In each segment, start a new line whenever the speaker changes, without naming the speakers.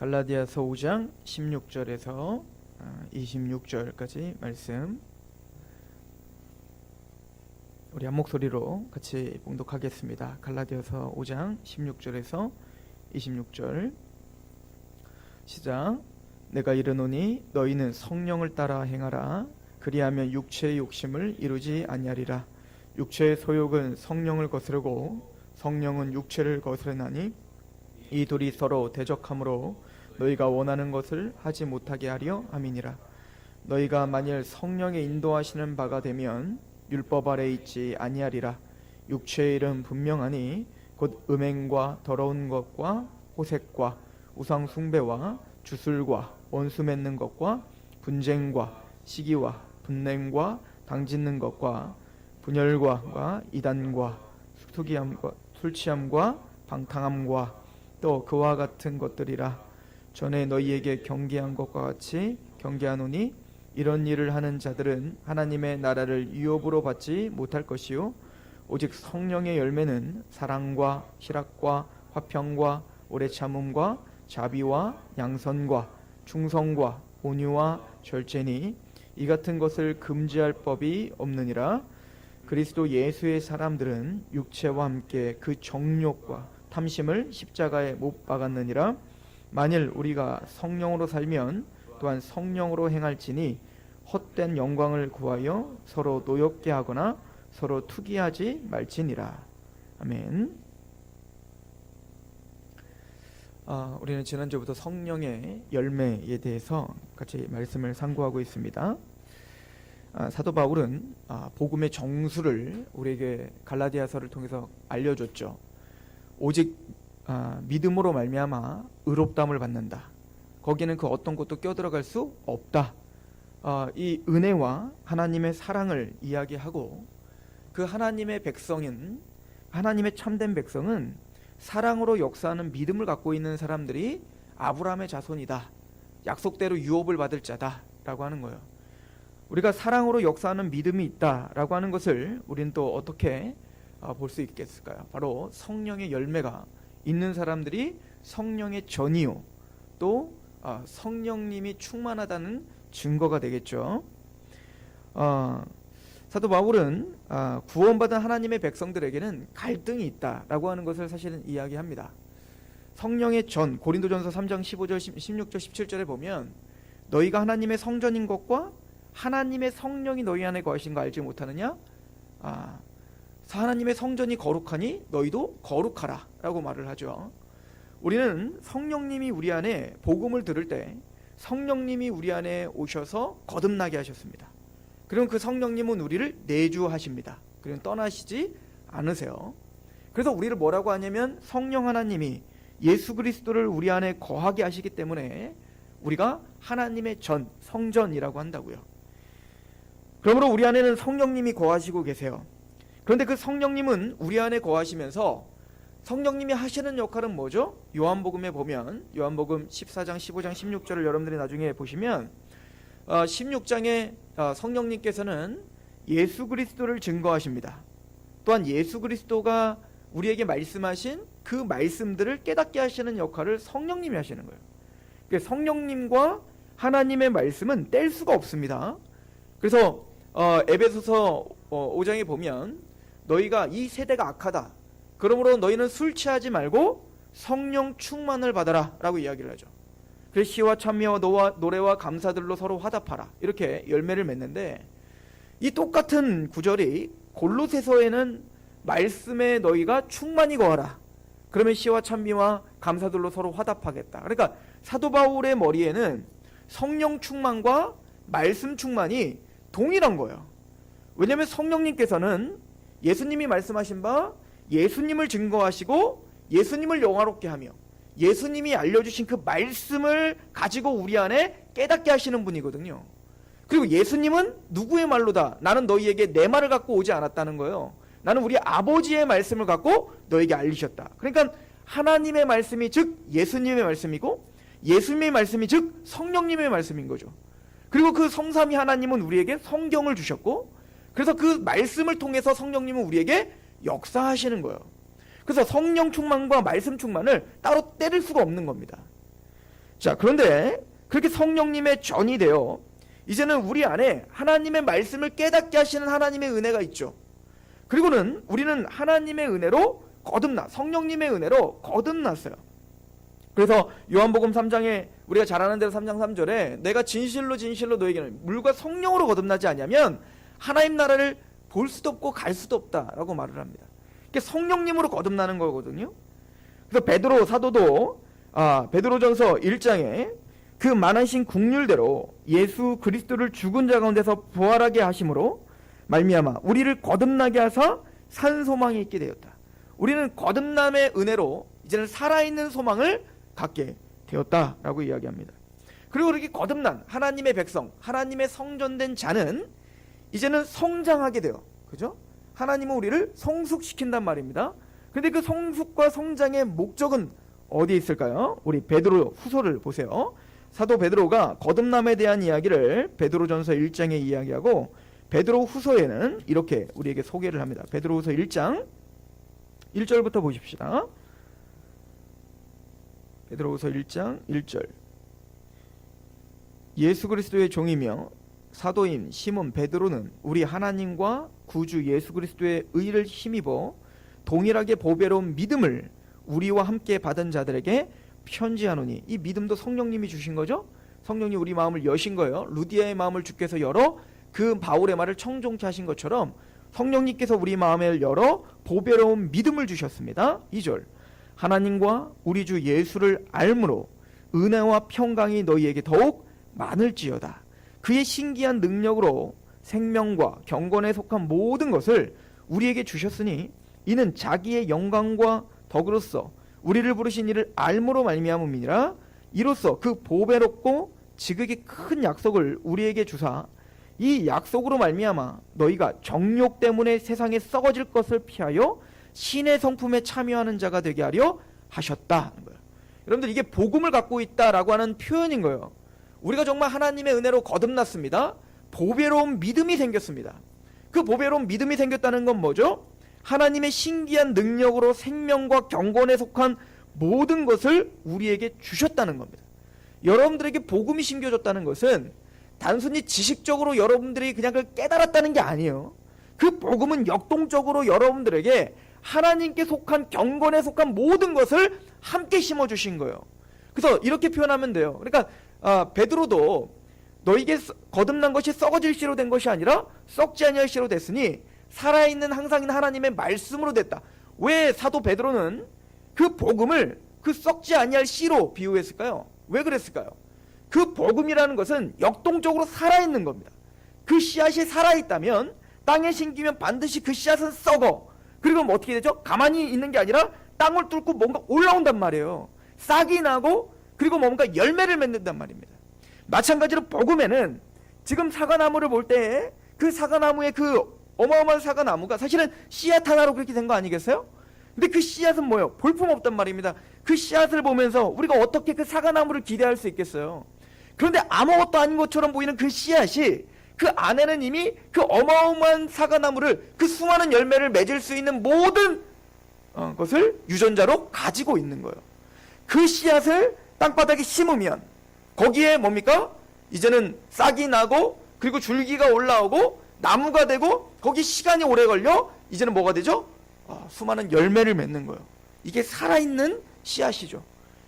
갈라디아서 5장 16절에서 26절까지 말씀 우리 한 목소리로 같이 봉독하겠습니다. 갈라디아서 5장 16절에서 26절 시작. 내가 이르노니 너희는 성령을 따라 행하라. 그리하면 육체의 욕심을 이루지 아니하리라. 육체의 소욕은 성령을 거스르고 성령은 육체를 거스르나니 이 둘이 서로 대적하므로 너희가 원하는 것을 하지 못하게 하려 함이니라. 너희가 만일 성령의 인도하시는 바가 되면 율법 아래 있지 아니하리라. 육체의 일은 분명하니 곧 음행과 더러운 것과 호색과 우상 숭배와 주술과 원수 맺는 것과 분쟁과 시기와 분냄과 당짓는 것과 분열과 이단과 수기함과 술취함과 방탕함과 또 그와 같은 것들이라. 전에 너희에게 경계한 것과 같이 경계하노니 이런 일을 하는 자들은 하나님의 나라를 유업으로 받지 못할 것이요 오직 성령의 열매는 사랑과 희락과 화평과 오래 참음과 자비와 양선과 충성과 온유와 절제니 이 같은 것을 금지할 법이 없느니라. 그리스도 예수의 사람들은 육체와 함께 그 정욕과 탐심을 십자가에 못 박았느니라. 만일 우리가 성령으로 살면 또한 성령으로 행할지니 헛된 영광을 구하여 서로 노엽게 하거나 서로 투기하지 말지니라. 아멘. 우리는 지난주부터 성령의 열매에 대해서 같이 말씀을 상고하고 있습니다. 사도 바울은 복음의 정수를 우리에게 갈라디아서를 통해서 알려줬죠. 오직 믿음으로 말미암아 의롭다함을 받는다. 거기는 그 어떤 것도 껴들어갈 수 없다. 이 은혜와 하나님의 사랑을 이야기하고 그 하나님의 백성인 하나님의 참된 백성은 사랑으로 역사하는 믿음을 갖고 있는 사람들이 아브라함의 자손이다. 약속대로 유업을 받을 자다 라고 하는 거예요. 우리가 사랑으로 역사하는 믿음이 있다라고 하는 것을 우리는 또 어떻게 볼 수 있겠을까요? 바로 성령의 열매가 있는 사람들이 성령의 전이요 또 성령님이 충만하다는 증거가 되겠죠. 사도 바울은 구원받은 하나님의 백성들에게는 갈등이 있다라고 하는 것을 사실은 이야기합니다. 성령의 전 고린도전서 3장 15절 16절 17절에 보면 너희가 하나님의 성전인 것과 하나님의 성령이 너희 안에 거하신 거 알지 못하느냐? 하나님의 성전이 거룩하니 너희도 거룩하라 라고 말을 하죠. 우리는 성령님이 우리 안에 복음을 들을 때 성령님이 우리 안에 오셔서 거듭나게 하셨습니다. 그럼 그 성령님은 우리를 내주하십니다. 그리고 떠나시지 않으세요. 그래서 우리를 뭐라고 하냐면 성령 하나님이 예수 그리스도를 우리 안에 거하게 하시기 때문에 우리가 하나님의 전, 성전이라고 한다고요. 그러므로 우리 안에는 성령님이 거하시고 계세요. 그런데 그 성령님은 우리 안에 거하시면서 성령님이 하시는 역할은 뭐죠? 요한복음에 보면 요한복음 14장 15장 16절을 여러분들이 나중에 보시면 16장에 성령님께서는 예수 그리스도를 증거하십니다. 또한 예수 그리스도가 우리에게 말씀하신 그 말씀들을 깨닫게 하시는 역할을 성령님이 하시는 거예요. 그러니까 성령님과 하나님의 말씀은 뗄 수가 없습니다. 그래서 에베소서 5장에 보면 너희가 이 세대가 악하다. 그러므로 너희는 술 취하지 말고 성령 충만을 받아라 라고 이야기를 하죠. 그래서 시와 찬미와 노래와 감사들로 서로 화답하라 이렇게 열매를 맺는데 이 똑같은 구절이 골로새서에는 말씀에 너희가 충만히 거하라. 그러면 시와 찬미와 감사들로 서로 화답하겠다. 그러니까 사도 바울의 머리에는 성령 충만과 말씀 충만이 동일한 거예요. 왜냐하면 성령님께서는 예수님이 말씀하신 바 예수님을 증거하시고 예수님을 영화롭게 하며 예수님이 알려주신 그 말씀을 가지고 우리 안에 깨닫게 하시는 분이거든요. 그리고 예수님은 누구의 말로다? 나는 너희에게 내 말을 갖고 오지 않았다는 거예요. 나는 우리 아버지의 말씀을 갖고 너에게 알리셨다. 그러니까 하나님의 말씀이 즉 예수님의 말씀이고 예수님의 말씀이 즉 성령님의 말씀인 거죠. 그리고 그 성삼위 하나님은 우리에게 성경을 주셨고 그래서 그 말씀을 통해서 성령님은 우리에게 역사하시는 거예요. 그래서 성령 충만과 말씀 충만을 따로 때릴 수가 없는 겁니다. 자, 그런데 그렇게 성령님의 전이 되어 이제는 우리 안에 하나님의 말씀을 깨닫게 하시는 하나님의 은혜가 있죠. 그리고는 우리는 하나님의 은혜로 성령님의 은혜로 거듭났어요. 그래서 요한복음 3장에 우리가 잘 아는 대로 3장 3절에 내가 진실로 진실로 너에게는 물과 성령으로 거듭나지 않으면 하나님 나라를 볼 수도 없고 갈 수도 없다라고 말을 합니다. 그게 성령님으로 거듭나는 거거든요. 그래서 베드로 사도도 베드로전서 1장에 그 많으신 국률대로 예수 그리스도를 죽은 자 가운데서 부활하게 하심으로 말미암아 우리를 거듭나게 하사 산 소망이 있게 되었다. 우리는 거듭남의 은혜로 이제는 살아있는 소망을 갖게 되었다라고 이야기합니다. 그리고 그렇게 거듭난 하나님의 백성, 하나님의 성전된 자는 이제는 성장하게 돼요. 그죠? 하나님은 우리를 성숙시킨단 말입니다. 그런데 그 성숙과 성장의 목적은 어디에 있을까요? 우리 베드로 후서를 보세요. 사도 베드로가 거듭남에 대한 이야기를 베드로전서 1장에 이야기하고 베드로 후서에는 이렇게 우리에게 소개를 합니다. 베드로 후서 1장 1절부터 보십시다. 베드로후서 1장 1절 예수 그리스도의 종이며 사도인 시몬 베드로는 우리 하나님과 구주 예수 그리스도의 의를 힘입어 동일하게 보배로운 믿음을 우리와 함께 받은 자들에게 편지하노니, 이 믿음도 성령님이 주신 거죠. 성령님 우리 마음을 여신 거예요. 루디아의 마음을 주께서 열어 그 바울의 말을 청종케 하신 것처럼 성령님께서 우리 마음을 열어 보배로운 믿음을 주셨습니다. 2절 하나님과 우리 주 예수를 알므로 은혜와 평강이 너희에게 더욱 많을지어다. 그의 신기한 능력으로 생명과 경건에 속한 모든 것을 우리에게 주셨으니 이는 자기의 영광과 덕으로서 우리를 부르신 이를 알므로 말미암음이니라. 이로써 그 보배롭고 지극히 큰 약속을 우리에게 주사 이 약속으로 말미암아 너희가 정욕 때문에 세상에 썩어질 것을 피하여 신의 성품에 참여하는 자가 되게 하려 하셨다. 여러분들 이게 복음을 갖고 있다라고 하는 표현인 거예요. 우리가 정말 하나님의 은혜로 거듭났습니다. 보배로운 믿음이 생겼습니다. 그 보배로운 믿음이 생겼다는 건 뭐죠? 하나님의 신기한 능력으로 생명과 경건에 속한 모든 것을 우리에게 주셨다는 겁니다. 여러분들에게 복음이 심겨졌다는 것은 단순히 지식적으로 여러분들이 그냥 그걸 깨달았다는 게 아니에요. 그 복음은 역동적으로 여러분들에게 하나님께 속한 경건에 속한 모든 것을 함께 심어주신 거예요. 그래서 이렇게 표현하면 돼요. 그러니까 베드로도 너에게 거듭난 것이 썩어질 씨로 된 것이 아니라 썩지 아니할 씨로 됐으니 살아있는 항상인 하나님의 말씀으로 됐다. 왜 사도 베드로는 그 복음을 그 썩지 아니할 씨로 비유했을까요? 왜 그랬을까요? 그 복음이라는 것은 역동적으로 살아있는 겁니다. 그 씨앗이 살아있다면 땅에 심기면 반드시 그 씨앗은 썩어. 그리고 뭐 어떻게 되죠? 가만히 있는 게 아니라 땅을 뚫고 뭔가 올라온단 말이에요. 싹이 나고 그리고 뭔가 열매를 맺는단 말입니다. 마찬가지로 복음에는 지금 사과나무를 볼 때 그 사과나무의 그 어마어마한 사과나무가 사실은 씨앗 하나로 그렇게 된 거 아니겠어요? 근데 그 씨앗은 뭐예요? 볼품없단 말입니다. 그 씨앗을 보면서 우리가 어떻게 그 사과나무를 기대할 수 있겠어요? 그런데 아무것도 아닌 것처럼 보이는 그 씨앗이 그 안에는 이미 그 어마어마한 사과나무를 그 수많은 열매를 맺을 수 있는 모든 것을 유전자로 가지고 있는 거예요. 그 씨앗을 땅바닥에 심으면 거기에 뭡니까? 이제는 싹이 나고 그리고 줄기가 올라오고 나무가 되고 거기 시간이 오래 걸려 이제는 뭐가 되죠? 수많은 열매를 맺는 거예요. 이게 살아있는 씨앗이죠.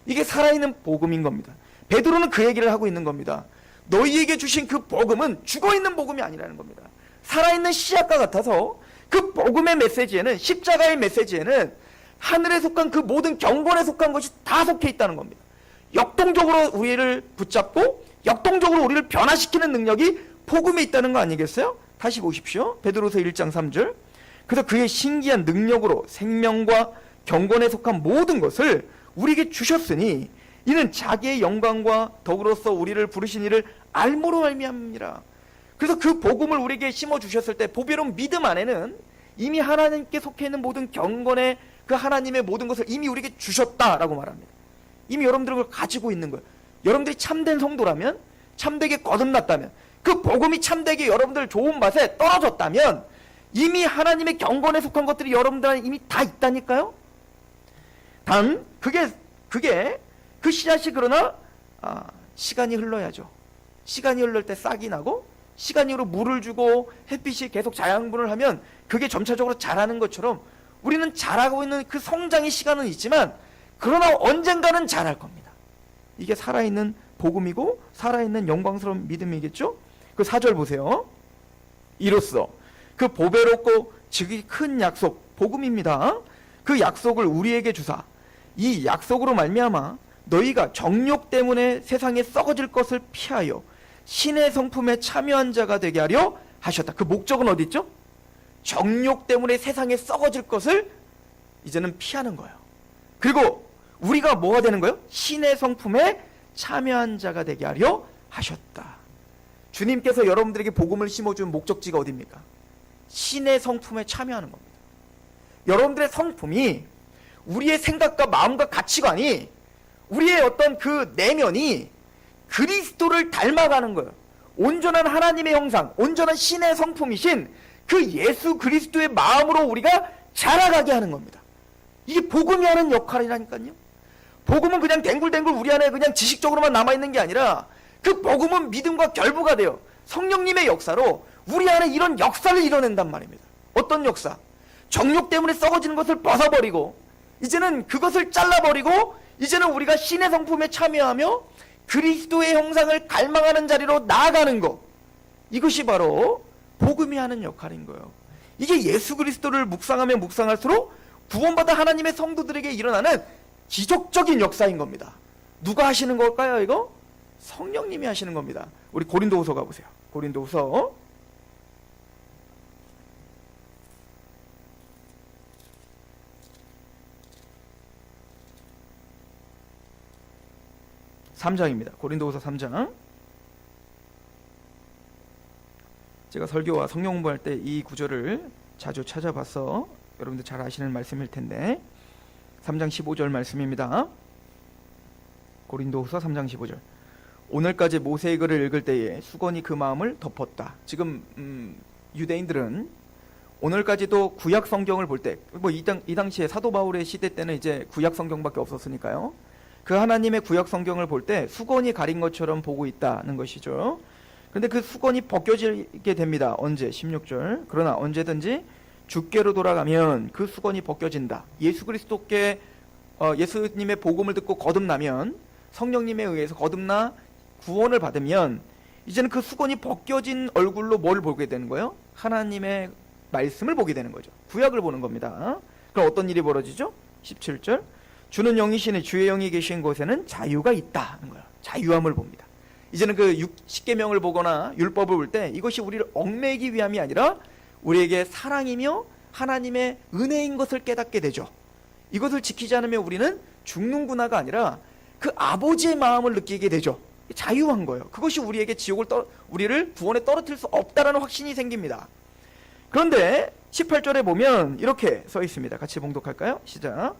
이게 살아있는 복음인 겁니다. 베드로는 그 얘기를 하고 있는 겁니다. 너희에게 주신 그 복음은 죽어있는 복음이 아니라는 겁니다. 살아있는 씨앗과 같아서 그 복음의 메시지에는, 십자가의 메시지에는 하늘에 속한 그 모든 경건에 속한 것이 다 속해 있다는 겁니다. 역동적으로 우리를 붙잡고 역동적으로 우리를 변화시키는 능력이 복음에 있다는 거 아니겠어요? 다시 보십시오. 베드로서 1장 3절. 그래서 그의 신기한 능력으로 생명과 경건에 속한 모든 것을 우리에게 주셨으니 이는 자기의 영광과 덕으로서 우리를 부르신 이를 알므로 말미암니라. 그래서 그 복음을 우리에게 심어주셨을 때 보배로운 믿음 안에는 이미 하나님께 속해 있는 모든 경건의 그 하나님의 모든 것을 이미 우리에게 주셨다라고 말합니다. 이미 여러분들은 그걸 가지고 있는 거예요. 여러분들이 참된 성도라면, 참되게 거듭났다면, 그 복음이 참되게 여러분들 좋은 맛에 떨어졌다면 이미 하나님의 경건에 속한 것들이 여러분들한테 이미 다 있다니까요. 단 그게 그 씨앗이 그러나 시간이 흘러야죠. 시간이 흐를 때 싹이 나고, 시간이 흐르 물을 주고 햇빛이 계속 자양분을 하면 그게 점차적으로 자라는 것처럼 우리는 자라고 있는 그 성장의 시간은 있지만, 그러나 언젠가는 자랄 겁니다. 이게 살아있는 복음이고 살아있는 영광스러운 믿음이겠죠? 그 4절 보세요. 이로써 그 보배롭고 즉이 큰 약속, 복음입니다. 그 약속을 우리에게 주사 이 약속으로 말미암아 너희가 정욕 때문에 세상에 썩어질 것을 피하여 신의 성품에 참여한 자가 되게 하려 하셨다. 그 목적은 어디 있죠? 정욕 때문에 세상에 썩어질 것을 이제는 피하는 거예요. 그리고 우리가 뭐가 되는 거예요? 신의 성품에 참여한 자가 되게 하려 하셨다. 주님께서 여러분들에게 복음을 심어준 목적지가 어디입니까? 신의 성품에 참여하는 겁니다. 여러분들의 성품이, 우리의 생각과 마음과 가치관이, 우리의 어떤 그 내면이 그리스도를 닮아가는 거예요. 온전한 하나님의 형상, 온전한 신의 성품이신 그 예수 그리스도의 마음으로 우리가 자라가게 하는 겁니다. 이게 복음이 하는 역할이라니까요. 복음은 그냥 댕굴댕굴 우리 안에 그냥 지식적으로만 남아있는 게 아니라, 그 복음은 믿음과 결부가 돼요. 성령님의 역사로 우리 안에 이런 역사를 이뤄낸단 말입니다. 어떤 역사? 정욕 때문에 썩어지는 것을 벗어버리고, 이제는 그것을 잘라버리고, 이제는 우리가 신의 성품에 참여하며 그리스도의 형상을 갈망하는 자리로 나아가는 것, 이것이 바로 복음이 하는 역할인 거예요. 이게 예수 그리스도를 묵상하면 묵상할수록 구원받은 하나님의 성도들에게 일어나는 기적적인 역사인 겁니다. 누가 하시는 걸까요? 이거? 성령님이 하시는 겁니다. 우리 고린도후서 가보세요. 고린도후서 3장입니다. 고린도후서 3장. 제가 설교와 성경 공부할 때 이 구절을 자주 찾아봐서 여러분들 잘 아시는 말씀일 텐데, 3장 15절 말씀입니다. 고린도후서 3장 15절. 오늘까지 모세의 글을 읽을 때에 수건이 그 마음을 덮었다. 지금 유대인들은 오늘까지도 구약 성경을 볼 때, 이 당시에 사도 바울의 시대 때는 이제 구약 성경밖에 없었으니까요. 그 하나님의 구약 성경을 볼 때 수건이 가린 것처럼 보고 있다는 것이죠. 그런데 그 수건이 벗겨지게 됩니다. 언제? 16절. 그러나 언제든지 주께로 돌아가면 그 수건이 벗겨진다. 예수 그리스도께 예수님의 복음을 듣고 거듭나면, 성령님에 의해서 거듭나 구원을 받으면, 이제는 그 수건이 벗겨진 얼굴로 뭘 보게 되는 거예요? 하나님의 말씀을 보게 되는 거죠. 구약을 보는 겁니다. 그럼 어떤 일이 벌어지죠? 17절. 주는 영이시니 주의 영이 계신 곳에는 자유가 있다는 거예요. 자유함을 봅니다. 이제는 그 10계명을 보거나 율법을 볼 때 이것이 우리를 얽매이기 위함이 아니라 우리에게 사랑이며 하나님의 은혜인 것을 깨닫게 되죠. 이것을 지키지 않으면 우리는 죽는구나가 아니라 그 아버지의 마음을 느끼게 되죠. 자유한 거예요. 그것이 우리에게 우리를 구원에 떨어뜨릴 수 없다라는 확신이 생깁니다. 그런데 18절에 보면 이렇게 써 있습니다. 같이 봉독할까요? 시작.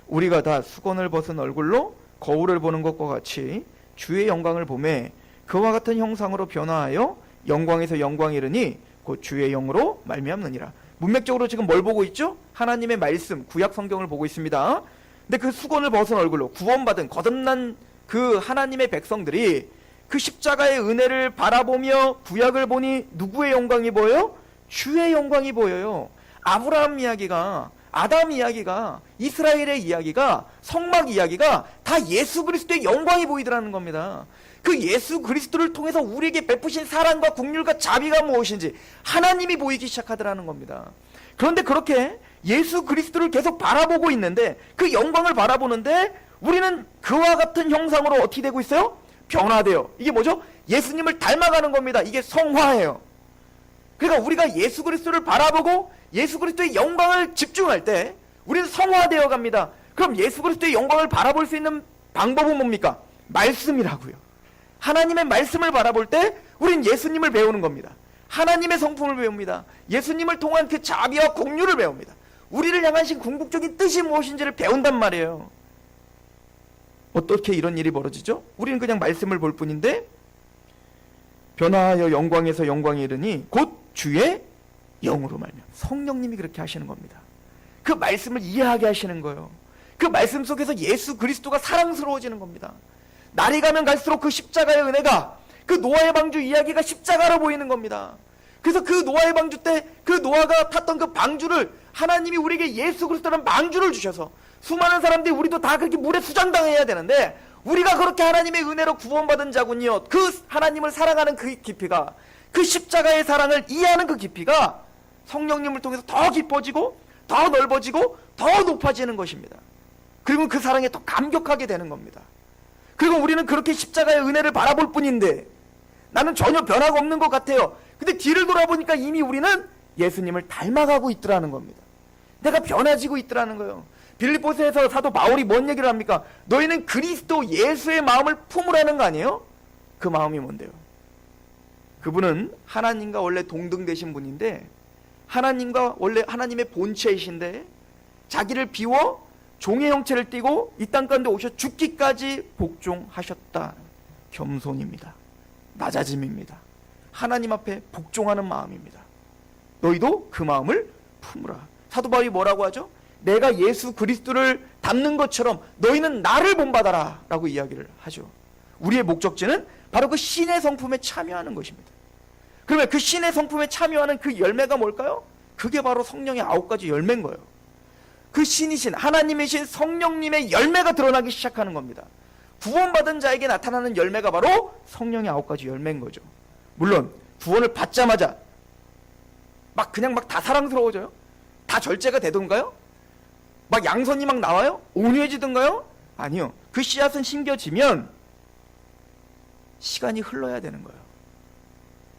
우리가 다 수건을 벗은 얼굴로 거울을 보는 것과 같이 주의 영광을 보매 그와 같은 형상으로 변화하여 영광에서 영광에 이르니 곧 주의 영으로 말미암느니라. 문맥적으로 지금 뭘 보고 있죠? 하나님의 말씀, 구약 성경을 보고 있습니다. 근데 그 수건을 벗은 얼굴로 구원받은 거듭난 그 하나님의 백성들이 그 십자가의 은혜를 바라보며 구약을 보니 누구의 영광이 보여요? 주의 영광이 보여요. 아브라함 이야기가, 아담 이야기가, 이스라엘의 이야기가, 성막 이야기가 다 예수 그리스도의 영광이 보이더라는 겁니다. 그 예수 그리스도를 통해서 우리에게 베푸신 사랑과 긍휼과 자비가 무엇인지 하나님이 보이기 시작하더라는 겁니다. 그런데 그렇게 예수 그리스도를 계속 바라보고 있는데, 그 영광을 바라보는데 우리는 그와 같은 형상으로 어떻게 되고 있어요? 변화돼요. 이게 뭐죠? 예수님을 닮아가는 겁니다. 이게 성화예요. 그러니까 우리가 예수 그리스도를 바라보고 예수 그리스도의 영광을 집중할 때 우리는 성화되어 갑니다. 그럼 예수 그리스도의 영광을 바라볼 수 있는 방법은 뭡니까? 말씀이라고요. 하나님의 말씀을 바라볼 때 우리는 예수님을 배우는 겁니다. 하나님의 성품을 배웁니다. 예수님을 통한 그 자비와 긍휼을 배웁니다. 우리를 향하신 궁극적인 뜻이 무엇인지를 배운단 말이에요. 어떻게 이런 일이 벌어지죠? 우리는 그냥 말씀을 볼 뿐인데 변화하여 영광에서 영광에 이르니 곧 주의 영으로 말미암아. 성령님이 그렇게 하시는 겁니다. 그 말씀을 이해하게 하시는 거예요. 그 말씀 속에서 예수 그리스도가 사랑스러워지는 겁니다. 날이 가면 갈수록 그 십자가의 은혜가, 그 노아의 방주 이야기가 십자가로 보이는 겁니다. 그래서 그 노아의 방주 때 그 노아가 탔던 그 방주를 하나님이 우리에게 예수 그리스도라는 방주를 주셔서 수많은 사람들이 우리도 다 그렇게 물에 수장당해야 되는데 우리가 그렇게 하나님의 은혜로 구원받은 자군요. 그 하나님을 사랑하는 그 깊이가, 그 십자가의 사랑을 이해하는 그 깊이가 성령님을 통해서 더 깊어지고 더 넓어지고 더 높아지는 것입니다. 그리고 그 사랑에 더 감격하게 되는 겁니다. 그리고 우리는 그렇게 십자가의 은혜를 바라볼 뿐인데 나는 전혀 변화가 없는 것 같아요. 근데 뒤를 돌아보니까 이미 우리는 예수님을 닮아가고 있더라는 겁니다. 내가 변화지고 있더라는 거예요. 빌립보서에서 사도 바울이 뭔 얘기를 합니까? 너희는 그리스도 예수의 마음을 품으라는 거 아니에요? 그 마음이 뭔데요? 그분은 하나님과 원래 동등되신 분인데, 하나님과 원래 하나님의 본체이신데 자기를 비워 종의 형체를 띠고 이 땅 가운데 오셔 죽기까지 복종하셨다. 겸손입니다. 낮아짐입니다. 하나님 앞에 복종하는 마음입니다. 너희도 그 마음을 품으라. 사도 바울이 뭐라고 하죠? 내가 예수 그리스도를 닮는 것처럼 너희는 나를 본받아라 라고 이야기를 하죠. 우리의 목적지는 바로 그 신의 성품에 참여하는 것입니다. 그러면 그 신의 성품에 참여하는 그 열매가 뭘까요? 그게 바로 성령의 9가지 열매인 거예요. 그 신이신 하나님이신 성령님의 열매가 드러나기 시작하는 겁니다. 구원받은 자에게 나타나는 열매가 바로 성령의 9가지 열매인 거죠. 물론 구원을 받자마자 그냥 다 사랑스러워져요? 다 절제가 되던가요? 양선이 나와요? 온유해지던가요? 아니요. 그 씨앗은 심겨지면 시간이 흘러야 되는 거예요.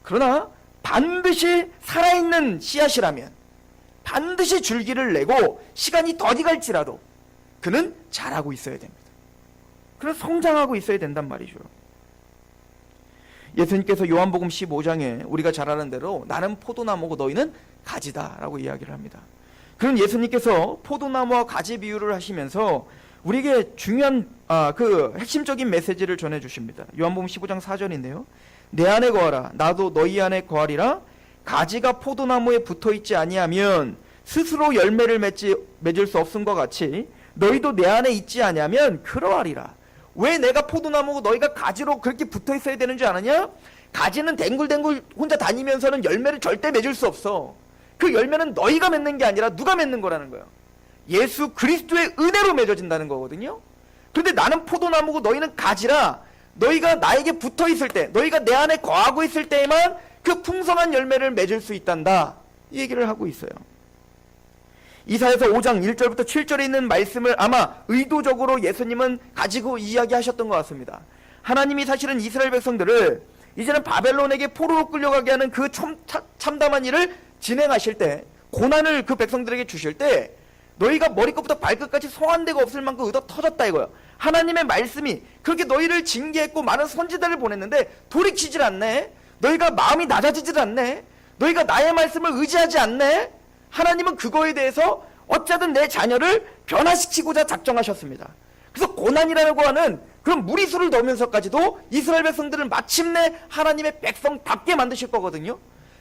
그러나 반드시 살아있는 씨앗이라면 반드시 줄기를 내고 시간이 더디 갈지라도 그는 자라고 있어야 됩니다. 그는 성장하고 있어야 된단 말이죠. 예수님께서 요한복음 15장에 우리가 잘 아는 대로 나는 포도나무고 너희는 가지다 라고 이야기를 합니다. 그럼 예수님께서 포도나무와 가지 비유를 하시면서 우리에게 중요한 그 핵심적인 메시지를 전해주십니다. 요한복음 15장 4절인데요. 내 안에 거하라 나도 너희 안에 거하리라. 가지가 포도나무에 붙어있지 아니하면 스스로 열매를 맺을 수 없음과 같이 너희도 내 안에 있지 아니하면 그러하리라. 왜 내가 포도나무고 너희가 가지로 그렇게 붙어있어야 되는 줄 아느냐? 가지는 댕굴댕굴 혼자 다니면서는 열매를 절대 맺을 수 없어. 그 열매는 너희가 맺는 게 아니라 누가 맺는 거라는 거예요. 예수 그리스도의 은혜로 맺어진다는 거거든요. 그런데 나는 포도나무고 너희는 가지라. 너희가 나에게 붙어있을 때, 너희가 내 안에 거하고 있을 때에만 그 풍성한 열매를 맺을 수 있단다. 이 얘기를 하고 있어요. 이사야서 5장 1절부터 7절에 있는 말씀을 아마 의도적으로 예수님은 가지고 이야기하셨던 것 같습니다. 하나님이 사실은 이스라엘 백성들을 이제는 바벨론에게 포로로 끌려가게 하는 그 참담한 일을 진행하실 때, 고난을 그 백성들에게 주실 때 너희가 머리끝부터 발끝까지 성한 데가 없을 만큼 의도 터졌다 이거예요. 하나님의 말씀이 그렇게 너희를 징계했고 많은 선지자를 보냈는데 돌이키질 않네. 너희가 마음이 낮아지질 않네. 너희가 나의 말씀을 의지하지 않네. 하나님은 그거에 대해서 어쩌든 내 자녀를 변화시키고자 작정하셨습니다. 그래서 고난이라고 하는 그런 무리수를 넣으면서까지도 이스라엘 백성들을 마침내 하나님의 백성답게 만드실 거거든요.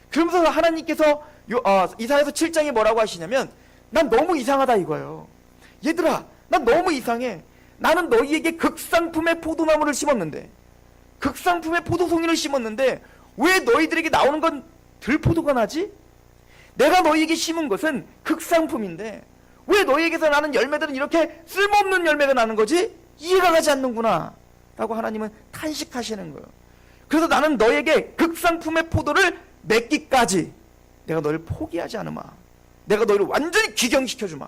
그러면서 하나님께서 이사야서 7장에 뭐라고 하시냐면 난 너무 이상하다 이거예요. 얘들아 난 너무 이상해. 나는 너희에게 극상품의 포도나무를 심었는데, 극상품의 포도송이를 심었는데 왜 너희들에게 나오는 건 들포도가 나지? 내가 너희에게 심은 것은 극상품인데 왜 너희에게서 나는 열매들은 이렇게 쓸모없는 열매가 나는 거지? 이해가 가지 않는구나 라고 하나님은 탄식하시는 거예요. 그래서 나는 너희에게 극상품의 포도를 맺기까지 내가 너희를 포기하지 않으마. 내가 너희를 완전히 기경시켜주마.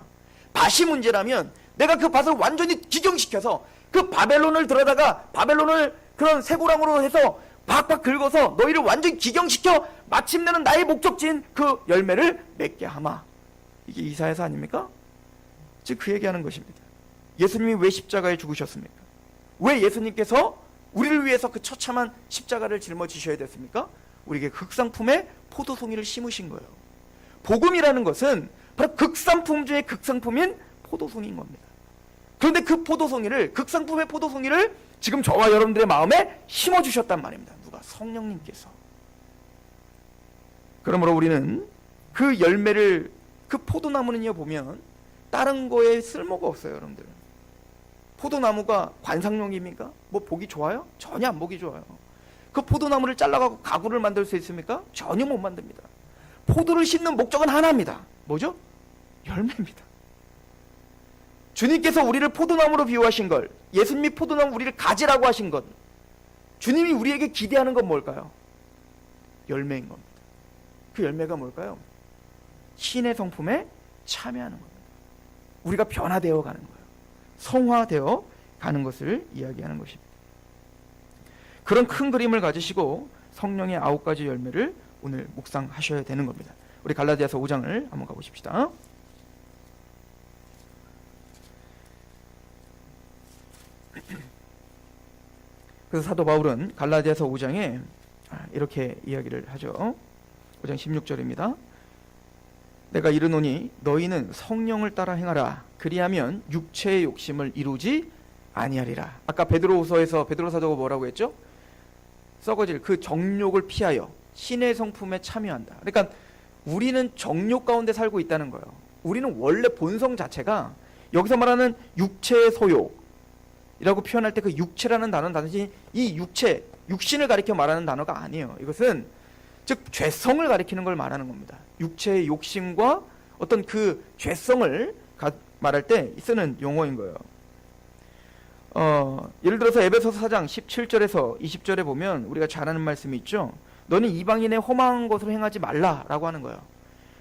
밭이 문제라면 내가 그 밭을 완전히 기경시켜서 그 바벨론을 들어다가 바벨론을 그런 쇠고랑으로 해서 박박 긁어서 너희를 완전히 기경시켜 마침내는 나의 목적지인 그 열매를 맺게 하마. 이게 이사야서 아닙니까? 즉 그 얘기하는 것입니다. 예수님이 왜 십자가에 죽으셨습니까? 왜 예수님께서 우리를 위해서 그 처참한 십자가를 짊어지셔야 됐습니까? 우리에게 극상품의 포도송이를 심으신 거예요. 복음이라는 것은 바로 극상품 중에 극상품인 포도송이인 겁니다. 그런데 그 포도송이를, 극상품의 포도송이를 지금 저와 여러분들의 마음에 심어주셨단 말입니다. 누가? 성령님께서. 그러므로 우리는 그 열매를, 그 포도나무는요 보면 다른 거에 쓸모가 없어요. 여러분들 포도나무가 관상용입니까? 뭐 보기 좋아요? 전혀 안 보기 좋아요. 그 포도나무를 잘라가고 가구를 만들 수 있습니까? 전혀 못 만듭니다. 포도를 심는 목적은 하나입니다. 뭐죠? 열매입니다. 주님께서 우리를 포도나무로 비유하신 걸, 예수님이 포도나무 우리를 가지라고 하신 것, 주님이 우리에게 기대하는 건 뭘까요? 열매인 겁니다. 그 열매가 뭘까요? 신의 성품에 참여하는 겁니다. 우리가 변화되어 가는 거예요. 성화되어 가는 것을 이야기하는 것입니다. 그런 큰 그림을 가지시고 성령의 9가지 열매를 오늘 묵상하셔야 되는 겁니다. 우리 갈라디아서 5장을 한번 가보십시다. 그래서 사도 바울은 갈라디아서 5장에 이렇게 이야기를 하죠. 5장 16절입니다. 내가 이르노니 너희는 성령을 따라 행하라. 그리하면 육체의 욕심을 이루지 아니하리라. 아까 베드로후서에서 베드로 사도가 뭐라고 했죠? 썩어질 그 정욕을 피하여 신의 성품에 참여한다. 그러니까 우리는 정욕 가운데 살고 있다는 거예요. 우리는 원래 본성 자체가 여기서 말하는 육체의 소욕이라고 표현할 때 그 육체라는 단어는 단지 이 육체, 육신을 가리켜 말하는 단어가 아니에요. 이것은 즉 죄성을 가리키는 걸 말하는 겁니다. 육체의 욕심과 어떤 그 죄성을 말할 때 쓰는 용어인 거예요. 예를 들어서 에베소서 4장 17절에서 20절에 보면 우리가 잘 아는 말씀이 있죠. 너는 이방인의 험한 것을 행하지 말라라고 하는 거예요.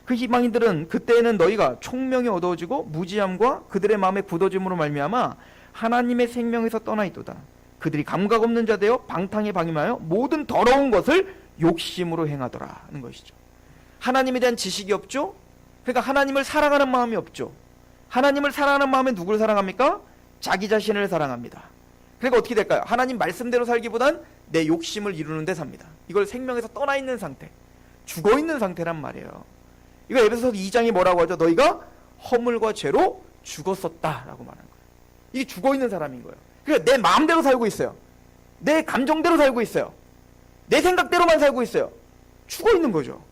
그 이방인들은 그때에는 너희가 총명이 어두워지고 무지함과 그들의 마음에 굳어짐으로 말미암아 하나님의 생명에서 떠나 있도다. 그들이 감각 없는 자 되어 방탕에 방임하여 모든 더러운 것을 욕심으로 행하더라 하는 것이죠. 하나님에 대한 지식이 없죠. 그러니까 하나님을 사랑하는 마음이 없죠. 하나님을 사랑하는 마음에 누구를 사랑합니까? 자기 자신을 사랑합니다. 그러니까 어떻게 될까요? 하나님 말씀대로 살기보단 내 욕심을 이루는 데 삽니다. 이걸 생명에서 떠나 있는 상태, 죽어 있는 상태란 말이에요. 이거 에베소서 2장이 뭐라고 하죠? 너희가 허물과 죄로 죽었었다라고 말하는 거예요. 이게 죽어 있는 사람인 거예요. 그러니까 내 마음대로 살고 있어요. 내 감정대로 살고 있어요. 내 생각대로만 살고 있어요. 죽어 있는 거죠.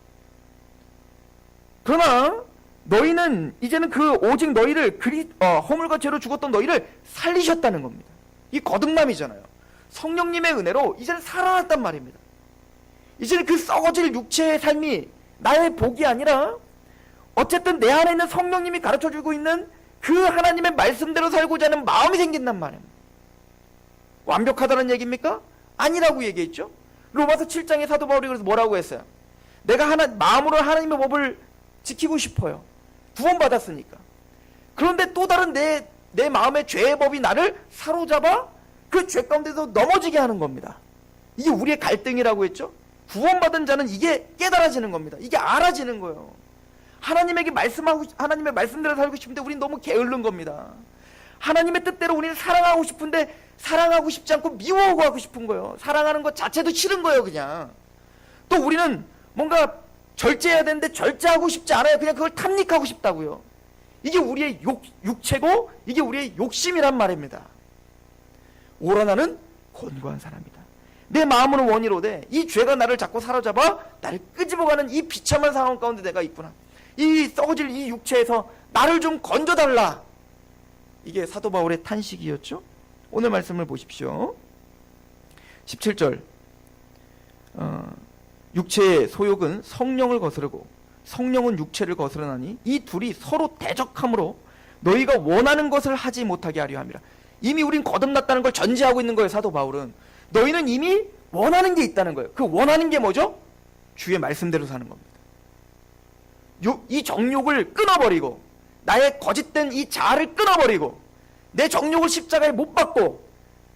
그러나 너희는 이제는 그 오직 너희를 허물과 죄로 죽었던 너희를 살리셨다는 겁니다. 이 거듭남이잖아요. 성령님의 은혜로 이제는 살아났단 말입니다. 이제는 그 썩어질 육체의 삶이 나의 복이 아니라 어쨌든 내 안에 있는 성령님이 가르쳐주고 있는 그 하나님의 말씀대로 살고자 하는 마음이 생긴단 말입니다. 완벽하다는 얘기입니까? 아니라고 얘기했죠. 로마서 7장에 사도 바울이 그래서 뭐라고 했어요? 내가 마음으로 하나님의 법을 지키고 싶어요. 구원받았으니까. 그런데 또 다른 내 마음의 죄의 법이 나를 사로잡아 그 죄 가운데서 넘어지게 하는 겁니다. 이게 우리의 갈등이라고 했죠. 구원받은 자는 이게 깨달아지는 겁니다. 이게 알아지는 거예요. 하나님에게 하나님의 말씀대로 살고 싶은데 우리는 너무 게으른 겁니다. 하나님의 뜻대로 우리는 사랑하고 싶은데 사랑하고 싶지 않고 미워하고 싶은 거예요. 사랑하는 것 자체도 싫은 거예요, 그냥. 또 우리는 뭔가 절제해야 되는데 절제하고 싶지 않아요. 그냥 그걸 탐닉하고 싶다고요. 이게 우리의 육체고 이게 우리의 욕심이란 말입니다. 오라나는 곤고한 사람이다. 내 마음으로 원이로되 이 죄가 나를 자꾸 사로잡아 나를 끄집어가는 이 비참한 상황 가운데 내가 있구나. 이 썩어질 이 육체에서 나를 좀 건져달라. 이게 사도 바울의 탄식이었죠. 오늘 말씀을 보십시오. 17절 육체의 소욕은 성령을 거스르고 성령은 육체를 거스르나니 이 둘이 서로 대적함으로 너희가 원하는 것을 하지 못하게 하려 함이라. 이미 우린 거듭났다는 걸 전제하고 있는 거예요. 사도 바울은 너희는 이미 원하는 게 있다는 거예요. 그 원하는 게 뭐죠? 주의 말씀대로 사는 겁니다. 이 정욕을 끊어버리고 나의 거짓된 이 자아를 끊어버리고 내 정욕을 십자가에 못 박고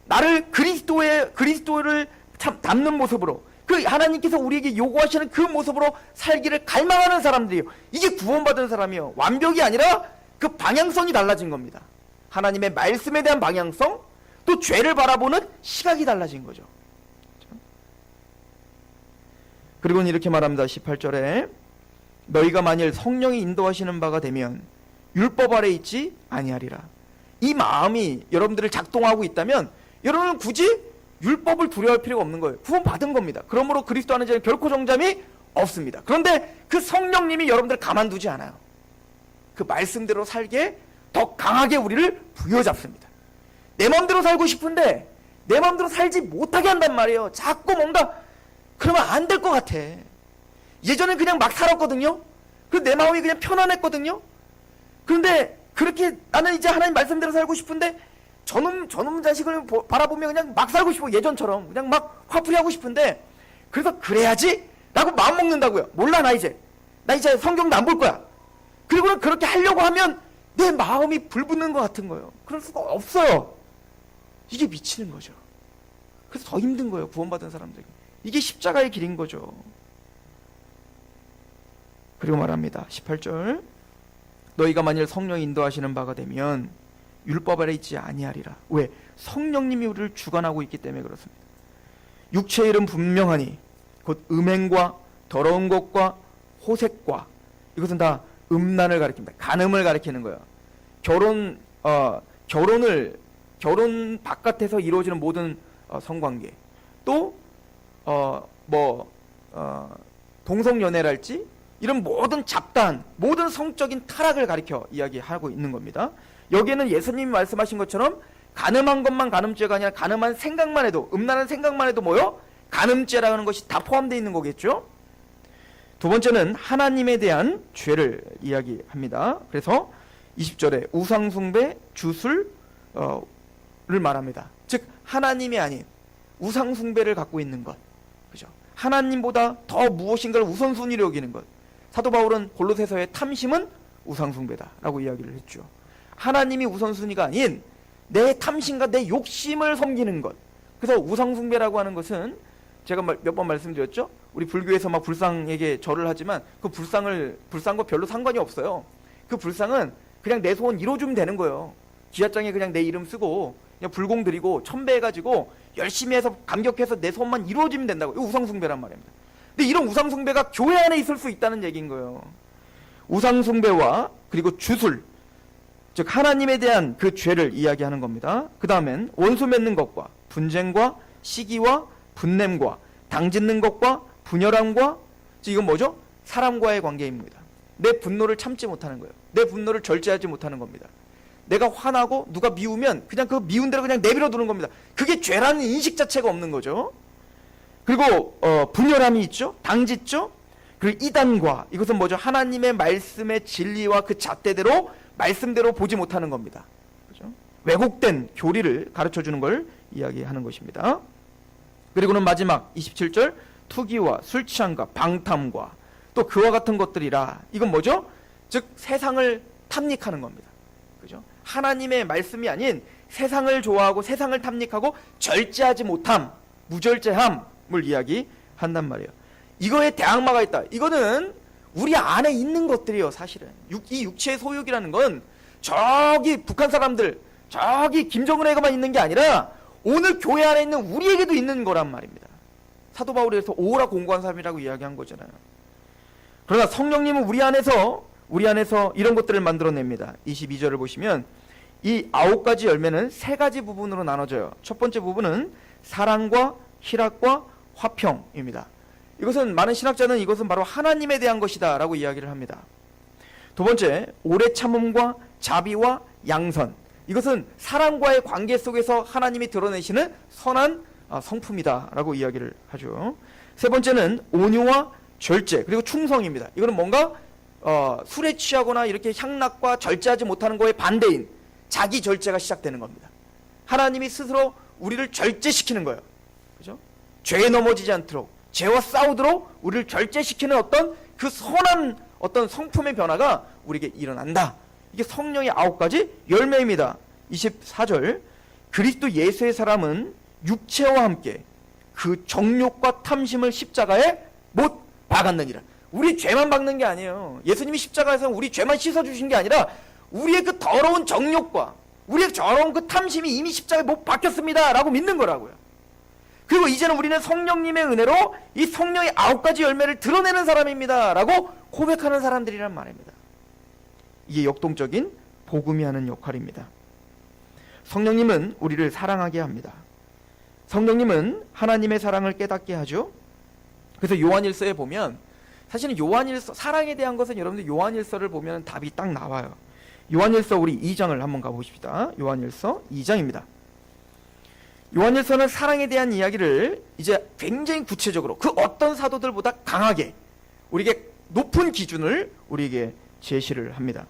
나를 그리스도를 참 담는 모습으로 그 하나님께서 우리에게 요구하시는 그 모습으로 살기를 갈망하는 사람들이에요. 이게 구원받은 사람이에요. 완벽이 아니라 그 방향성이 달라진 겁니다. 하나님의 말씀에 대한 방향성, 또 죄를 바라보는 시각이 달라진 거죠. 그리고는 이렇게 말합니다. 18절에 너희가 만일 성령이 인도하시는 바가 되면 율법 아래 있지 아니하리라. 이 마음이 여러분들을 작동하고 있다면 여러분은 굳이 율법을 두려워할 필요가 없는 거예요. 구원받은 겁니다. 그러므로 그리스도 안에 결코 정잠이 없습니다. 그런데 그 성령님이 여러분들을 가만두지 않아요. 그 말씀대로 살게 더 강하게 우리를 부여잡습니다. 내 마음대로 살고 싶은데 내 마음대로 살지 못하게 한단 말이에요. 자꾸 뭔가 그러면 안 될 것 같아. 예전엔 그냥 막 살았거든요. 그래서 내 마음이 그냥 편안했거든요. 그런데 그렇게 나는 이제 하나님 말씀대로 살고 싶은데 저놈 자식을 바라보며 그냥 막 살고 싶어. 예전처럼 그냥 막 화풀이 하고 싶은데 그래서 그래야지 라고 마음 먹는다고요. 몰라 나 이제 성경도 안 볼 거야. 그리고는 그렇게 하려고 하면 내 마음이 불붙는 것 같은 거예요. 그럴 수가 없어요. 이게 미치는 거죠. 그래서 더 힘든 거예요. 구원받은 사람들에게. 이게 십자가의 길인 거죠. 그리고 말합니다. 18절 너희가 만일 성령이 인도하시는 바가 되면 율법 아래 있지 아니하리라. 왜? 성령님이 우리를 주관하고 있기 때문에 그렇습니다. 육체의 일은 분명하니 곧 음행과 더러운 것과 호색과 이것은 다 음란을 가리킵니다. 간음을 가리키는 거예요. 결혼 바깥에서 이루어지는 모든 성관계 또 동성연애랄지 이런 모든 잡다한 모든 성적인 타락을 가리켜 이야기하고 있는 겁니다. 여기에는 예수님이 말씀하신 것처럼 간음한 것만 간음죄가 아니라 간음한 생각만 해도 음란한 생각만 해도 뭐요? 간음죄라는 것이 다 포함되어 있는 거겠죠. 두 번째는 하나님에 대한 죄를 이야기합니다. 그래서 20절에 우상숭배, 주술을 말합니다. 즉 하나님이 아닌 우상숭배를 갖고 있는 것, 그죠? 하나님보다 더 무엇인가를 우선순위로 여기는 것. 사도 바울은 골로새서의 탐심은 우상숭배다라고 이야기를 했죠. 하나님이 우선순위가 아닌 내 탐심과 내 욕심을 섬기는 것. 그래서 우상숭배라고 하는 것은 제가 몇 번 말씀드렸죠. 우리 불교에서 막 불상에게 절을 하지만 그 불상과 별로 상관이 없어요. 그 불상은 그냥 내 소원 이뤄주면 되는 거예요. 기아장에 그냥 내 이름 쓰고 그냥 불공 드리고 첨배해가지고 열심히 해서 감격해서 내 소원만 이루어지면 된다고. 이거 우상숭배란 말입니다. 근데 이런 우상숭배가 교회 안에 있을 수 있다는 얘기인 거예요. 우상숭배와 그리고 주술, 즉 하나님에 대한 그 죄를 이야기하는 겁니다. 그 다음엔 원수 맺는 것과 분쟁과 시기와 분냄과 당짓는 것과 분열함과, 이건 뭐죠? 사람과의 관계입니다. 내 분노를 참지 못하는 거예요. 내 분노를 절제하지 못하는 겁니다. 내가 화나고 누가 미우면 그냥 그 미운 대로 그냥 내버려 두는 겁니다. 그게 죄라는 인식 자체가 없는 거죠. 그리고 분열함이 있죠. 당짓죠. 그리고 이단과, 이것은 뭐죠? 하나님의 말씀의 진리와 그 잣대대로 말씀대로 보지 못하는 겁니다. 그죠? 왜곡된 교리를 가르쳐주는 걸 이야기하는 것입니다. 그리고는 마지막 27절 투기와 술 취함과 방탐과 또 그와 같은 것들이라. 이건 뭐죠? 즉 세상을 탐닉하는 겁니다. 그죠? 하나님의 말씀이 아닌 세상을 좋아하고 세상을 탐닉하고 절제하지 못함, 무절제함을 이야기한단 말이에요. 이거에 대항마가 있다. 이거는 우리 안에 있는 것들이에요. 사실은 이 육체의 소욕이라는 건 저기 북한 사람들, 저기 김정은에게만 있는 게 아니라 오늘 교회 안에 있는 우리에게도 있는 거란 말입니다. 사도 바울에서 오라 공고한 사람이라고 이야기한 거잖아요. 그러나 성령님은 우리 안에서 이런 것들을 만들어냅니다. 22절을 보시면 이 9가지 열매는 3가지 부분으로 나눠져요. 첫 번째 부분은 사랑과 희락과 화평입니다. 이것은 많은 신학자는 이것은 바로 하나님에 대한 것이다 라고 이야기를 합니다. 두 번째, 오래 참음과 자비와 양선. 이것은 사랑과의 관계 속에서 하나님이 드러내시는 선한 성품이다 라고 이야기를 하죠. 세 번째는 온유와 절제 그리고 충성입니다. 이거는 뭔가 술에 취하거나 이렇게 향락과 절제하지 못하는 거에 반대인 자기 절제가 시작되는 겁니다. 하나님이 스스로 우리를 절제시키는 거예요. 그죠? 죄에 넘어지지 않도록, 죄와 싸우도록 우리를 절제시키는 어떤 그 선한 어떤 성품의 변화가 우리에게 일어난다. 이게 성령의 9가지 열매입니다. 24절 그리스도 예수의 사람은 육체와 함께 그 정욕과 탐심을 십자가에 못 박았느니라. 우리 죄만 박는 게 아니에요. 예수님이 십자가에서 우리 죄만 씻어주신 게 아니라 우리의 그 더러운 정욕과 우리의 더러운 그 탐심이 이미 십자가에 못 박혔습니다 라고 믿는 거라고요. 그리고 이제는 우리는 성령님의 은혜로 이 성령의 9가지 열매를 드러내는 사람입니다 라고 고백하는 사람들이란 말입니다. 이게 역동적인 복음이 하는 역할입니다. 성령님은 우리를 사랑하게 합니다. 성령님은 하나님의 사랑을 깨닫게 하죠. 그래서 요한일서에 보면 사실은 요한일서 사랑에 대한 것은 여러분들 요한일서를 보면 답이 딱 나와요. 요한일서 우리 2장을 한번 가보십시다. 요한일서 2장입니다. 요한일서는 사랑에 대한 이야기를 이제 굉장히 구체적으로 그 어떤 사도들보다 강하게 우리에게 높은 기준을 우리에게 제시를 합니다.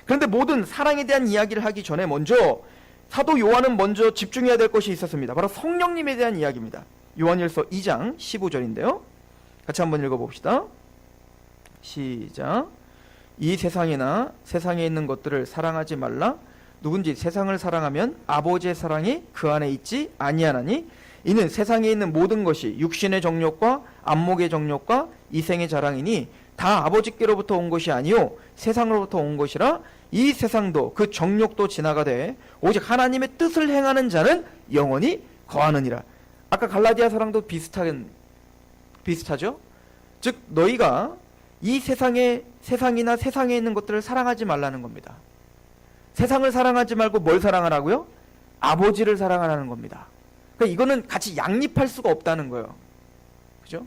그런데 모든 사랑에 대한 이야기를 하기 전에 먼저 사도 요한은 먼저 집중해야 될 것이 있었습니다. 바로 성령님에 대한 이야기입니다. 요한일서 2장 15절인데요. 같이 한번 읽어봅시다. 시작. 이 세상이나 세상에 있는 것들을 사랑하지 말라. 누군지 세상을 사랑하면 아버지의 사랑이 그 안에 있지 아니하나니 이는 세상에 있는 모든 것이 육신의 정욕과 안목의 정욕과 이생의 자랑이니 다 아버지께로부터 온 것이 아니요 세상으로부터 온 것이라. 이 세상도 그 정욕도 지나가되 오직 하나님의 뜻을 행하는 자는 영원히 거하느니라. 아까 갈라디아 사랑도 비슷하죠? 즉 너희가 이 세상이나 세상에 있는 것들을 사랑하지 말라는 겁니다. 세상을 사랑하지 말고 뭘 사랑하라고요? 아버지를 사랑하라는 겁니다. 그러니까 이거는 같이 양립할 수가 없다는 거예요. 그죠?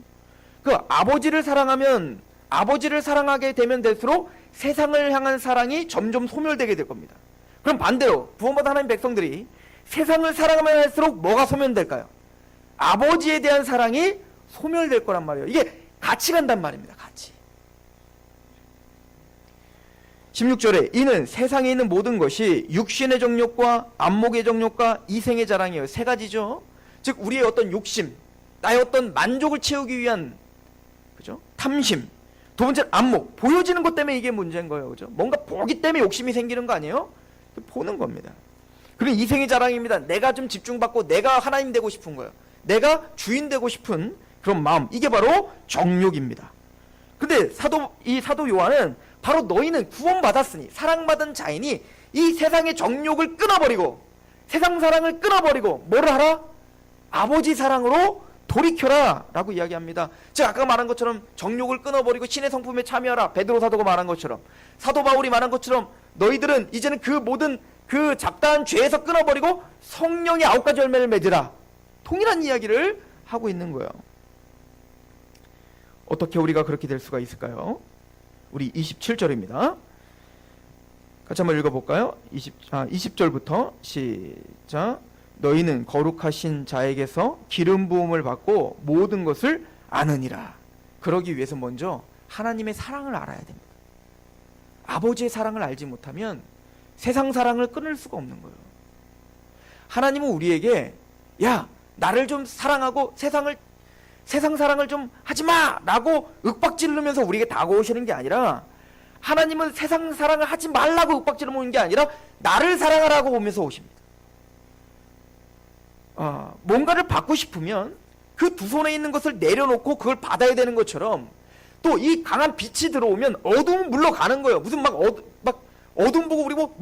그 아버지를 사랑하면 아버지를 사랑하게 되면 될수록 세상을 향한 사랑이 점점 소멸되게 될 겁니다. 그럼 반대로 구원받은 하나님 백성들이 세상을 사랑하면 할수록 뭐가 소멸될까요? 아버지에 대한 사랑이 소멸될 거란 말이에요. 이게 같이 간단 말입니다. 같이. 16절에 이는 세상에 있는 모든 것이 육신의 정욕과 안목의 정욕과 이생의 자랑이에요. 세 가지죠. 즉 우리의 어떤 욕심, 나의 어떤 만족을 채우기 위한 그죠? 탐심. 두 번째 안목, 보여지는 것 때문에 이게 문제인 거예요. 그죠? 뭔가 보기 때문에 욕심이 생기는 거 아니에요? 보는 겁니다. 그리고 이생의 자랑입니다. 내가 좀 집중받고 내가 하나님 되고 싶은 거예요. 내가 주인 되고 싶은 그런 마음. 이게 바로 정욕입니다. 근데 사도 요한은 바로 너희는 구원받았으니 사랑받은 자이니 이 세상의 정욕을 끊어버리고 세상 사랑을 끊어버리고 뭐를 하라? 아버지 사랑으로 돌이켜라 라고 이야기합니다. 즉 아까 말한 것처럼 정욕을 끊어버리고 신의 성품에 참여하라. 베드로 사도가 말한 것처럼 사도 바울이 말한 것처럼 너희들은 이제는 그 모든 그 잡다한 죄에서 끊어버리고 성령의 9가지 열매를 맺으라. 동일한 이야기를 하고 있는 거예요. 어떻게 우리가 그렇게 될 수가 있을까요? 우리 27절입니다. 같이 한번 읽어볼까요? 20절부터 시작. 너희는 거룩하신 자에게서 기름 부음을 받고 모든 것을 아느니라. 그러기 위해서 먼저 하나님의 사랑을 알아야 됩니다. 아버지의 사랑을 알지 못하면 세상 사랑을 끊을 수가 없는 거예요. 하나님은 우리에게 야 나를 좀 사랑하고 세상 사랑을 좀 하지마 라고 윽박지르면서 우리에게 다가오시는 게 아니라 하나님은 세상 사랑을 하지 말라고 윽박지르면 오는 게 아니라 나를 사랑하라고 오면서 오십니다. 뭔가를 받고 싶으면 그 두 손에 있는 것을 내려놓고 그걸 받아야 되는 것처럼 또 이 강한 빛이 들어오면 어두움은 물러가는 거예요. 무슨 막 어두움 보고 우리 뭐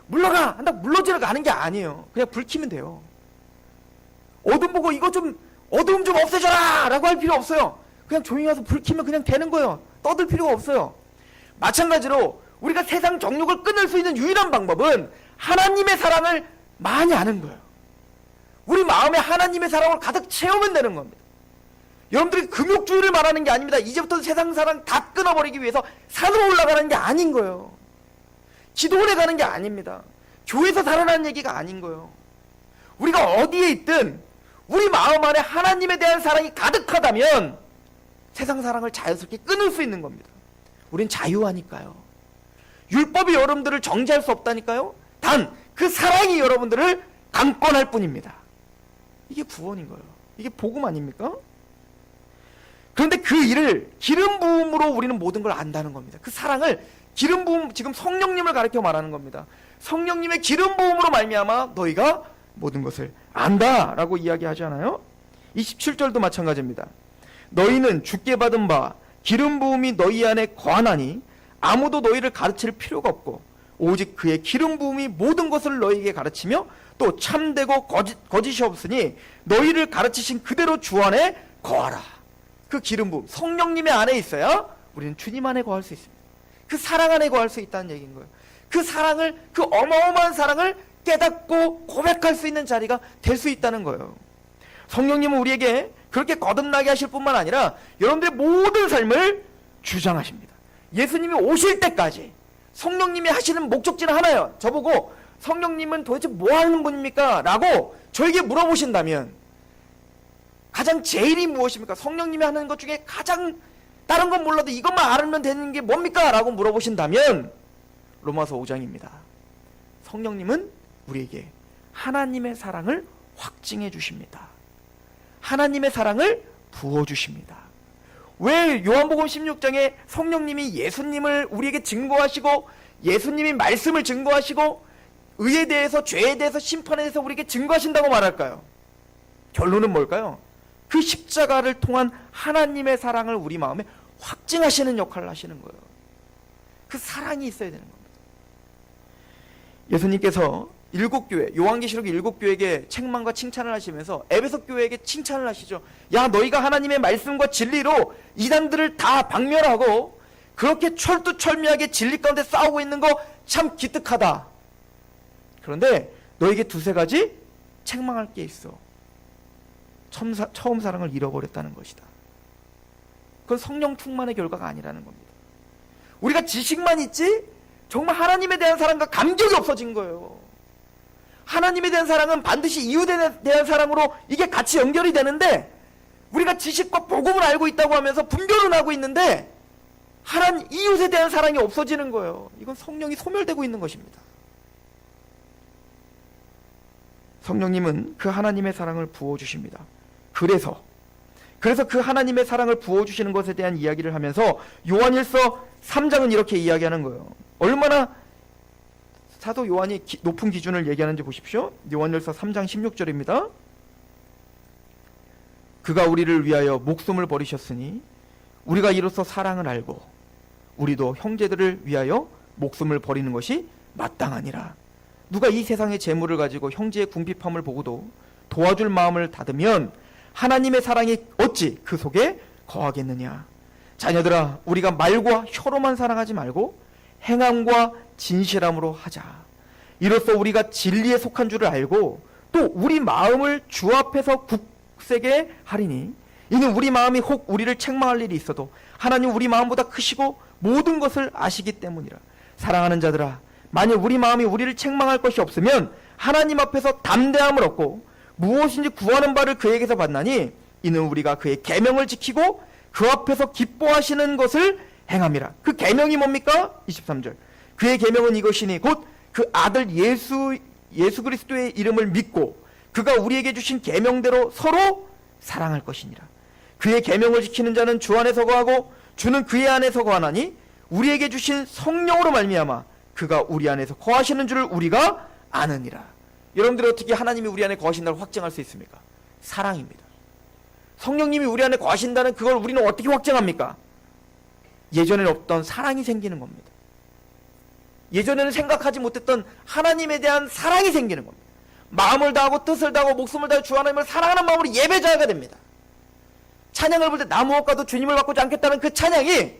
물러가 한다고 물러지러 가는 게 아니에요. 그냥 불 켜면 돼요. 어두움 보고 이거 좀 어두움 좀 없애줘라 라고 할 필요 없어요. 그냥 조용히 와서 불 켜면 그냥 되는 거예요. 떠들 필요가 없어요. 마찬가지로 우리가 세상 정욕을 끊을 수 있는 유일한 방법은 하나님의 사랑을 많이 아는 거예요. 우리 마음에 하나님의 사랑을 가득 채우면 되는 겁니다. 여러분들이 금욕주의를 말하는 게 아닙니다. 이제부터 세상 사랑 다 끊어버리기 위해서 산으로 올라가는 게 아닌 거예요. 기도원에 가는 게 아닙니다. 교회에서 살아나는 얘기가 아닌 거예요. 우리가 어디에 있든 우리 마음 안에 하나님에 대한 사랑이 가득하다면 세상 사랑을 자연스럽게 끊을 수 있는 겁니다. 우린 자유하니까요. 율법이 여러분들을 정죄할 수 없다니까요. 단 그 사랑이 여러분들을 강권할 뿐입니다. 이게 구원인 거예요. 이게 복음 아닙니까? 그런데 그 일을 기름 부음으로 우리는 모든 걸 안다는 겁니다. 그 사랑을 기름 부음, 지금 성령님을 가리켜 말하는 겁니다. 성령님의 기름 부음으로 말미암아 너희가 모든 것을 안다라고 이야기하잖아요. 27절도 마찬가지입니다. 너희는 주께 받은 바 기름 부음이 너희 안에 거하나니 아무도 너희를 가르칠 필요가 없고 오직 그의 기름 부음이 모든 것을 너희에게 가르치며 또 참되고 거짓이 없으니 너희를 가르치신 그대로 주 안에 거하라. 그 기름 부음 성령님의 안에 있어야 우리는 주님 안에 거할 수 있습니다. 그 사랑 안에 거할 수 있다는 얘기인 거예요. 그 사랑을, 그 어마어마한 사랑을 깨닫고 고백할 수 있는 자리가 될 수 있다는 거예요. 성령님은 우리에게 그렇게 거듭나게 하실 뿐만 아니라 여러분들의 모든 삶을 주장하십니다. 예수님이 오실 때까지 성령님이 하시는 목적지는 하나예요. 저보고 성령님은 도대체 뭐 하는 분입니까? 라고 저에게 물어보신다면 가장 제일이 무엇입니까? 성령님이 하는 것 중에 가장 다른 건 몰라도 이것만 알면 되는 게 뭡니까? 라고 물어보신다면 로마서 5장입니다. 성령님은 우리에게 하나님의 사랑을 확증해 주십니다. 하나님의 사랑을 부어주십니다. 왜 요한복음 16장에 성령님이 예수님을 우리에게 증거하시고 예수님이 말씀을 증거하시고 의에 대해서 죄에 대해서 심판에 대해서 우리에게 증거하신다고 말할까요? 결론은 뭘까요? 그 십자가를 통한 하나님의 사랑을 우리 마음에 확증하시는 역할을 하시는 거예요. 그 사랑이 있어야 되는 겁니다. 예수님께서 일곱 교회, 요한계시록 일곱 교회에게 책망과 칭찬을 하시면서 에베소 교회에게 칭찬을 하시죠. 야, 너희가 하나님의 말씀과 진리로 이단들을 다 박멸하고 그렇게 철두철미하게 진리 가운데 싸우고 있는 거 참 기특하다. 그런데 너에게 두세 가지 책망할 게 있어. 처음 사랑을 잃어버렸다는 것이다. 그건 성령 충만의 결과가 아니라는 겁니다. 우리가 지식만 있지 정말 하나님에 대한 사랑과 감격이 없어진 거예요. 하나님에 대한 사랑은 반드시 이웃에 대한 사랑으로 이게 같이 연결이 되는데 우리가 지식과 복음을 알고 있다고 하면서 분별은 하고 있는데 하나님 이웃에 대한 사랑이 없어지는 거예요. 이건 성령이 소멸되고 있는 것입니다. 성령님은 그 하나님의 사랑을 부어주십니다. 그래서 그 하나님의 사랑을 부어주시는 것에 대한 이야기를 하면서 요한일서 3장은 이렇게 이야기하는 거예요. 얼마나 사도 요한이 높은 기준을 얘기하는지 보십시오. 요한일서 3장 16절입니다. 그가 우리를 위하여 목숨을 버리셨으니 우리가 이로써 사랑을 알고 우리도 형제들을 위하여 목숨을 버리는 것이 마땅하니라. 누가 이 세상의 재물을 가지고 형제의 궁핍함을 보고도 도와줄 마음을 닫으면 하나님의 사랑이 어찌 그 속에 거하겠느냐. 자녀들아, 우리가 말과 혀로만 사랑하지 말고 행함과 진실함으로 하자. 이로써 우리가 진리에 속한 줄을 알고 또 우리 마음을 주 앞에서 굳세게 하리니 이는 우리 마음이 혹 우리를 책망할 일이 있어도 하나님 우리 마음보다 크시고 모든 것을 아시기 때문이라. 사랑하는 자들아, 만일 우리 마음이 우리를 책망할 것이 없으면 하나님 앞에서 담대함을 얻고 무엇인지 구하는 바를 그에게서 받나니 이는 우리가 그의 계명을 지키고 그 앞에서 기뻐하시는 것을 행함이라. 그 계명이 뭡니까? 23절. 그의 계명은 이것이니 곧 그 아들 예수 그리스도의 이름을 믿고 그가 우리에게 주신 계명대로 서로 사랑할 것이니라. 그의 계명을 지키는 자는 주 안에서 거하고 주는 그의 안에서 거하나니 우리에게 주신 성령으로 말미암아 그가 우리 안에서 거하시는 줄을 우리가 아느니라. 여러분들이 어떻게 하나님이 우리 안에 거하신다고 확증할 수 있습니까? 사랑입니다. 성령님이 우리 안에 거하신다는 그걸 우리는 어떻게 확증합니까? 예전에는 없던 사랑이 생기는 겁니다. 예전에는 생각하지 못했던 하나님에 대한 사랑이 생기는 겁니다. 마음을 다하고 뜻을 다하고 목숨을 다하고 주 하나님을 사랑하는 마음으로 예배자가 됩니다. 찬양을 볼 때 나 무엇과도 주님을 바꾸지 않겠다는 그 찬양이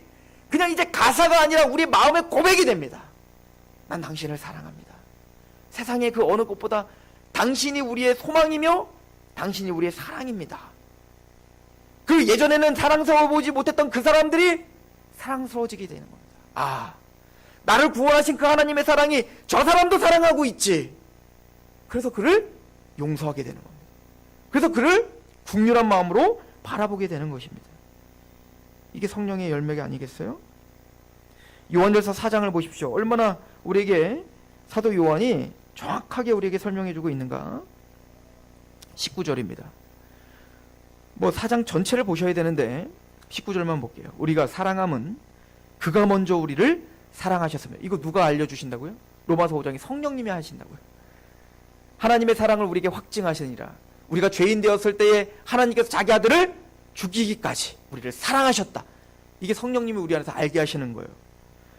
그냥 이제 가사가 아니라 우리 마음의 고백이 됩니다. 난 당신을 사랑합니다. 세상의 그 어느 곳보다 당신이 우리의 소망이며 당신이 우리의 사랑입니다. 그 예전에는 사랑스러워 보지 못했던 그 사람들이 사랑스러워지게 되는 겁니다. 아, 나를 구원하신 그 하나님의 사랑이 저 사람도 사랑하고 있지. 그래서 그를 용서하게 되는 겁니다. 그래서 그를 국률한 마음으로 바라보게 되는 것입니다. 이게 성령의 열매가 아니겠어요? 요한일서 4장을 보십시오. 얼마나 우리에게 사도 요한이 정확하게 우리에게 설명해주고 있는가. 19절입니다. 뭐 4장 전체를 보셔야 되는데 19절만 볼게요. 우리가 사랑함은 그가 먼저 우리를 사랑하셨으며. 이거 누가 알려주신다고요? 로마서 5장에 성령님이 하신다고요. 하나님의 사랑을 우리에게 확증하시니라. 우리가 죄인 되었을 때에 하나님께서 자기 아들을 죽이기까지 우리를 사랑하셨다. 이게 성령님이 우리 안에서 알게 하시는 거예요.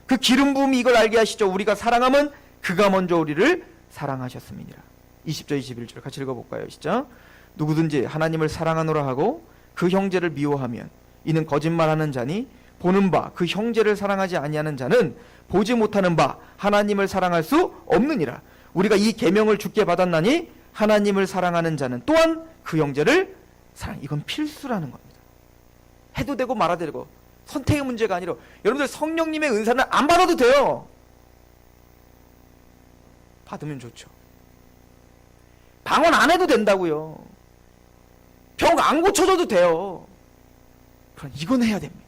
그 기름 부음이 이걸 알게 하시죠. 우리가 사랑함은 그가 먼저 우리를 사랑하셨음이니라. 20절 21절 같이 읽어볼까요? 시작. 누구든지 하나님을 사랑하노라 하고 그 형제를 미워하면 이는 거짓말하는 자니 보는 바 그 형제를 사랑하지 아니하는 자는 보지 못하는 바 하나님을 사랑할 수 없느니라. 우리가 이 계명을 주께 받았나니 하나님을 사랑하는 자는 또한 그 형제를 사랑. 이건 필수라는 겁니다. 해도 되고 말아도 되고 선택의 문제가 아니라 여러분들 성령님의 은사는 안 받아도 돼요. 받으면 좋죠. 방언 안 해도 된다고요. 병 안 고쳐줘도 돼요. 그럼 이건 해야 됩니다.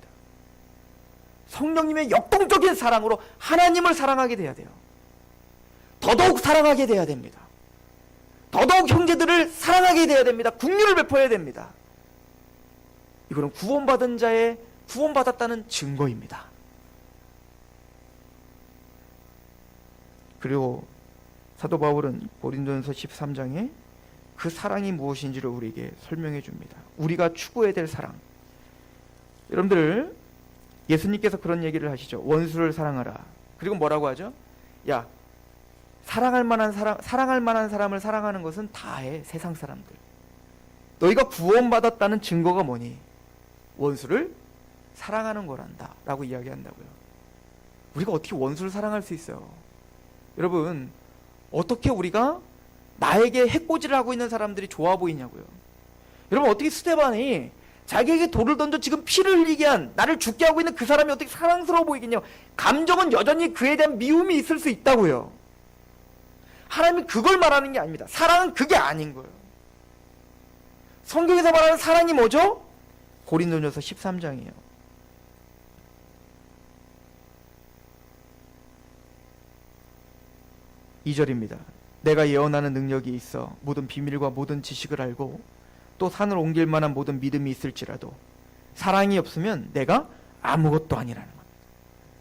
성령님의 역동적인 사랑으로 하나님을 사랑하게 돼야 돼요. 더더욱 사랑하게 돼야 됩니다. 더더욱 형제들을 사랑하게 돼야 됩니다. 긍휼을 베풀어야 됩니다. 이거는 구원받은 자의 구원받았다는 증거입니다. 그리고 사도 바울은 고린도전서 13장에 그 사랑이 무엇인지를 우리에게 설명해 줍니다. 우리가 추구해야 될 사랑. 여러분들, 예수님께서 그런 얘기를 하시죠. 원수를 사랑하라. 그리고 뭐라고 하죠? 야, 사랑할 만한 사람을 사랑하는 것은 다해, 세상 사람들. 너희가 구원받았다는 증거가 뭐니? 원수를 사랑하는 거란다 라고 이야기한다고요. 우리가 어떻게 원수를 사랑할 수 있어요? 여러분, 어떻게 우리가 나에게 해코지를 하고 있는 사람들이 좋아 보이냐고요. 여러분, 어떻게 스데반이 자기에게 돌을 던져 지금 피를 흘리게 한, 나를 죽게 하고 있는 그 사람이 어떻게 사랑스러워 보이겠냐고. 감정은 여전히 그에 대한 미움이 있을 수 있다고요. 하나님은 그걸 말하는 게 아닙니다. 사랑은 그게 아닌 거예요. 성경에서 말하는 사랑이 뭐죠? 고린도전서 13장이에요. 2절입니다. 내가 예언하는 능력이 있어 모든 비밀과 모든 지식을 알고 또 산을 옮길 만한 모든 믿음이 있을지라도 사랑이 없으면 내가 아무것도 아니라는 겁니다.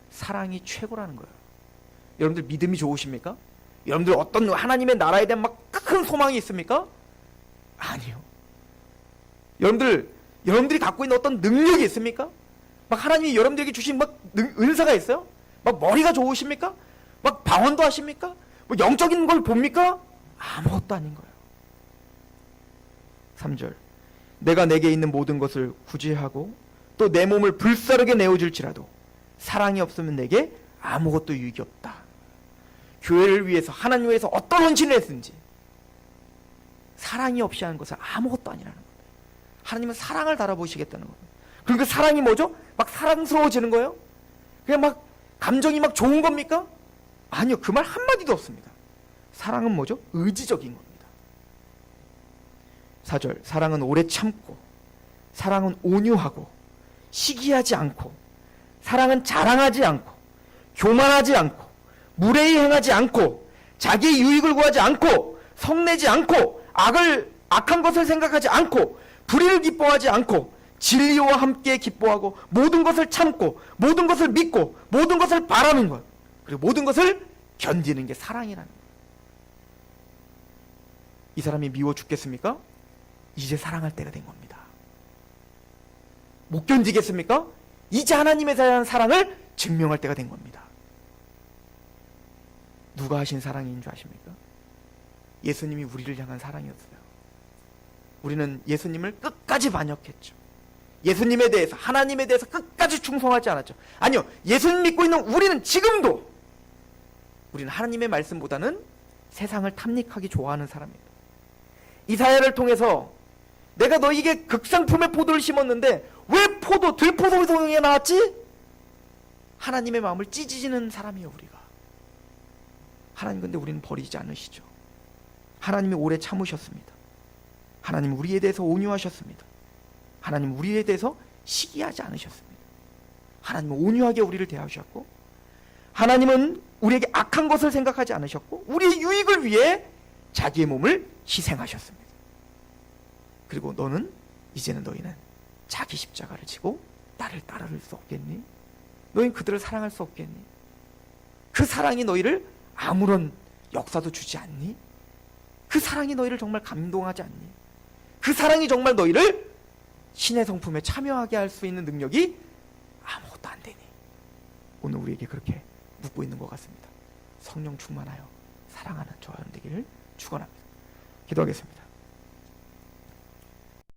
사랑이 최고라는 거예요. 여러분들 믿음이 좋으십니까? 여러분들 어떤 하나님의 나라에 대한 막 큰 소망이 있습니까? 아니요. 여러분들이 갖고 있는 어떤 능력이 있습니까? 막 하나님이 여러분들에게 주신 막 은사가 있어요? 막 머리가 좋으십니까? 막 방언도 하십니까? 뭐 영적인 걸 봅니까? 아무것도 아닌 거예요. 3절. 내가 내게 있는 모든 것을 구제하고 또 내 몸을 불사르게 내어줄지라도 사랑이 없으면 내게 아무것도 유익이 없다. 교회를 위해서, 하나님 위해서 어떤 헌신을 했든지 사랑이 없이 하는 것은 아무것도 아니라는 겁니다. 하나님은 사랑을 달아보시겠다는 겁니다. 그럼 그 사랑이 뭐죠? 막 사랑스러워지는 거예요? 그냥 막 감정이 막 좋은 겁니까? 아니요. 그 말 한마디도 없습니다. 사랑은 뭐죠? 의지적인 겁니다. 4절. 사랑은 오래 참고, 사랑은 온유하고, 시기하지 않고, 사랑은 자랑하지 않고, 교만하지 않고, 무례히 행하지 않고, 자기의 유익을 구하지 않고, 성내지 않고, 악한 것을 생각하지 않고, 불의를 기뻐하지 않고, 진리와 함께 기뻐하고, 모든 것을 참고, 모든 것을 믿고, 모든 것을 바라는 것, 그리고 모든 것을 견디는 게 사랑이라는 거예요. 이 사람이 미워 죽겠습니까? 이제 사랑할 때가 된 겁니다. 못 견디겠습니까? 이제 하나님에 대한 사랑을 증명할 때가 된 겁니다. 누가 하신 사랑인 줄 아십니까? 예수님이 우리를 향한 사랑이었어요. 우리는 예수님을 끝까지 반역했죠. 예수님에 대해서, 하나님에 대해서 끝까지 충성하지 않았죠. 아니요, 예수님 믿고 있는 우리는 지금도 우리는 하나님의 말씀보다는 세상을 탐닉하기 좋아하는 사람입니다. 이사야를 통해서 내가 너에게 극상품의 포도를 심었는데 왜 들포도 성에 나왔지? 하나님의 마음을 찢어지는 사람이에요, 우리가. 하나님, 근데 우리는 버리지 않으시죠. 하나님이 오래 참으셨습니다. 하나님 우리에 대해서 온유하셨습니다. 하나님 우리에 대해서 시기하지 않으셨습니다. 하나님은 온유하게 우리를 대하셨고, 하나님은 우리에게 악한 것을 생각하지 않으셨고, 우리의 유익을 위해 자기의 몸을 희생하셨습니다. 그리고 이제는 너희는 자기 십자가를 지고 나를 따를 수 없겠니? 너희는 그들을 사랑할 수 없겠니? 그 사랑이 너희를 아무런 역사도 주지 않니? 그 사랑이 너희를 정말 감동하지 않니? 그 사랑이 정말 너희를 신의 성품에 참여하게 할 수 있는 능력이 아무것도 안 되니? 오늘 우리에게 그렇게 묻고 있는 것 같습니다. 성령 충만하여 사랑하는 저와 여러분 되기를 축원합니다. 기도하겠습니다.